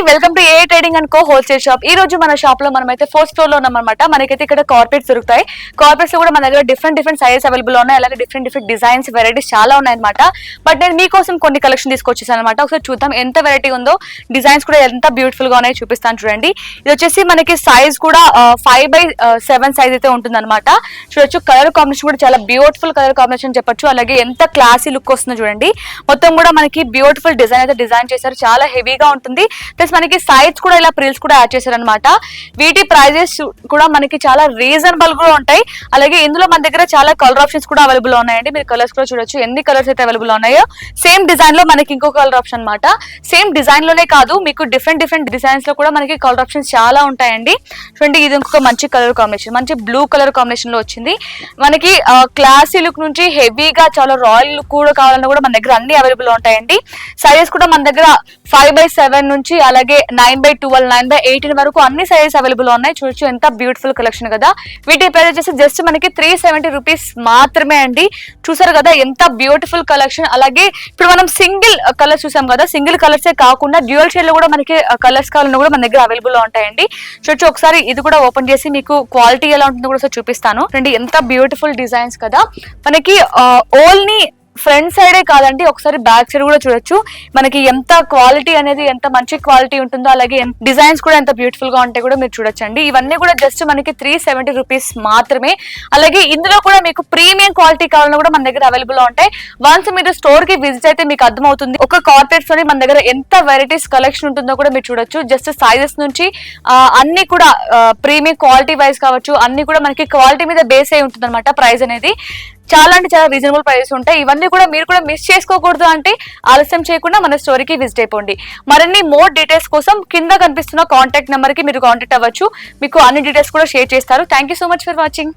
Welcome to A trading and co wholesale shop. ఈ రోజు మన షాప్ లో మనమైతే ఫోర్త్ ఫ్లోర్ లో ఉన్నామన్నమాట. మనకైతే ఇక్కడ కార్పెట్స్ దొరుకుతాయి. కార్పెట్స్ లో కూడా మన దగ్గర డిఫరెంట్ సైజెస్ అవైలబుల్ ఉన్నాయి. అలాగే డిఫరెంట్ డిజైన్స్ వెరైటీస్ చాలా ఉన్నాయన్నమాట. బట్ నేను మీకోసం కొన్ని కలెక్షన్ తీసుకొచ్చేసాను అనమాట. ఒకసారి చూద్దాం ఎంత వెరైటీ ఉందో, డిజైన్స్ కూడా ఎంత బ్యూటిఫుల్ గా ఉన్నాయో చూపిస్తాను చూడండి. ఇది వచ్చేసి మనకి సైజ్ కూడా 5x7 సైజ్ అయితే ఉంటుంది అనమాట. చూడొచ్చు కలర్ కాంబినేషన్ కూడా చాలా బ్యూటిఫుల్ కలర్ కాంబినేషన్ చెప్పొచ్చు. అలాగే ఎంత క్లాసీ లుక్ వస్తుందో చూడండి. మొత్తం కూడా మనకి బ్యూటిఫుల్ డిజైన్ అయితే డిజైన్ చేశారు. చాలా హెవీగా ఉంటుంది. ప్లస్ మనకి సైడ్స్ కూడా ఇలా ప్రిల్స్ కూడా యాడ్ చేశారు అనమాట. వీటి ప్రైజెస్ కూడా మనకి చాలా రీజనబుల్ గా ఉంటాయి. అలాగే ఇందులో మన దగ్గర చాలా కలర్ ఆప్షన్స్ కూడా అవైలబుల్ ఉన్నాయండి. మీరు కలర్స్ కూడా చూడొచ్చు ఎన్ని కలర్స్ అయితే అవైలబుల్ ఉన్నాయో. సేమ్ డిజైన్ లో మనకి ఇంకో కలర్ ఆప్షన్ అనమాట. సేమ్ డిజైన్ లోనే కాదు, మీకు డిఫరెంట్ డిజైన్స్ లో కూడా మనకి కలర్ ఆప్షన్స్ చాలా ఉంటాయండి. చూడండి, ఇది ఇంకొక మంచి కలర్ కాంబినేషన్, మంచి బ్లూ కలర్ కాంబినేషన్ లో వచ్చింది. మనకి క్లాసీ లుక్ నుంచి హెవీగా చాలా రాయల్ లుక్ కూడా కావాలన్నా కూడా మన దగ్గర అన్ని అవైలబుల్ ఉంటాయండి. సైజెస్ కూడా మన దగ్గర 5x7 నుంచి అలాగే 9x12, 9x18 వరకు అన్ని సైజెస్ అవైలబుల్ ఉన్నాయి. చూడొచ్చు ఎంత బ్యూటిఫుల్ కలెక్షన్ కదా. వీటి ప్రైస్ వచ్చేసి జస్ట్ మనకి 370 రూపీస్ మాత్రమే అండి. చూసారు కదా ఎంత బ్యూటిఫుల్ కలెక్షన్. అలాగే ఇప్పుడు మనం సింగిల్ కలర్స్ చూసాం కదా, సింగిల్ కలర్సే కాకుండా డ్యూయల్ షేడ్ లో కూడా మనకి కలర్స్ కావాలన్నా కూడా మన దగ్గర అవైలబుల్ ఉంటాయండి. చూడొచ్చు ఒకసారి ఇది కూడా ఓపెన్ చేసి మీకు క్వాలిటీ ఎలా ఉంటుందో కూడా చూపిస్తాను. ఎంత బ్యూటిఫుల్ డిజైన్స్ కదా. మనకి ఓన్లీ ఫ్రంట్ సైడే కాదండి, ఒకసారి బ్యాక్ సైడ్ కూడా చూడొచ్చు. మనకి ఎంత క్వాలిటీ అనేది ఎంత మంచి క్వాలిటీ ఉంటుందో, అలాగే డిజైన్స్ కూడా ఎంత బ్యూటిఫుల్ గా ఉంటాయి కూడా మీరు చూడొచ్చండి. ఇవన్నీ కూడా జస్ట్ మనకి 370 రూపీస్ మాత్రమే. అలాగే ఇందులో కూడా మీకు ప్రీమియం క్వాలిటీ కావాలన్నా కూడా మన దగ్గర అవైలబుల్ ఉంటాయి. వన్స్ మీరు స్టోర్ కి విజిట్ అయితే మీకు అర్థమవుతుంది ఒక కార్పెట్స్ లోని మన దగ్గర ఎంత వెరైటీస్ కలెక్షన్ ఉంటుందో కూడా మీరు చూడొచ్చు. జస్ట్ సైజెస్ నుంచి అన్ని కూడా ప్రీమియం క్వాలిటీ వైజ్ కావచ్చు, అన్ని కూడా మనకి క్వాలిటీ మీద బేస్ అయి ఉంటుంది అనమాట. ప్రైస్ అనేది చాలా అంటే చాలా రీజనబుల్ ప్రైసెస్ ఉంటాయి. ఇవన్నీ కూడా మీరు కూడా మిస్ చేసుకోకూడదు అంటే ఆలస్యం చేయకుండా మన స్టోరీకి విజిట్ అయిపోండి. మరిన్ని మోర్ డీటెయిల్స్ కోసం కింద కనిపిస్తున్న కాంటాక్ట్ నెంబర్ కి మీరు కాంటాక్ట్ అవ్వచ్చు. మీకు అన్ని డీటెయిల్స్ కూడా షేర్ చేస్తారు. Thank you so much for watching.